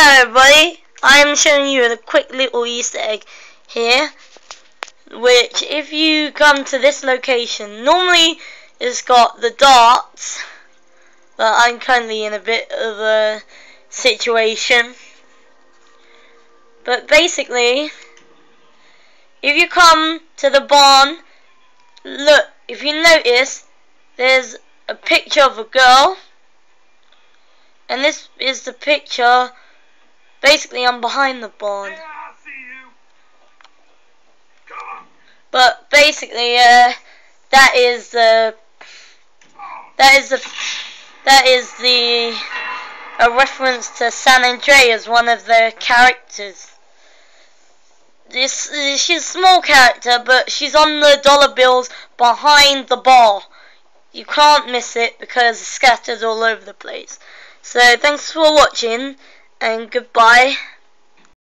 Hello everybody, I'm showing you a quick little Easter egg here, which if you come to this location, normally it's got the darts, but I'm currently in a bit of a situation. But basically, if you come to the barn, look, if you notice, there's a picture of a girl, and this is the picture. Basically, I'm behind the barn. But basically, that is a reference to San Andreas, one of the characters. She's a small character, but she's on the dollar bills behind the bar. You can't miss it because it's scattered all over the place. So thanks for watching, and goodbye.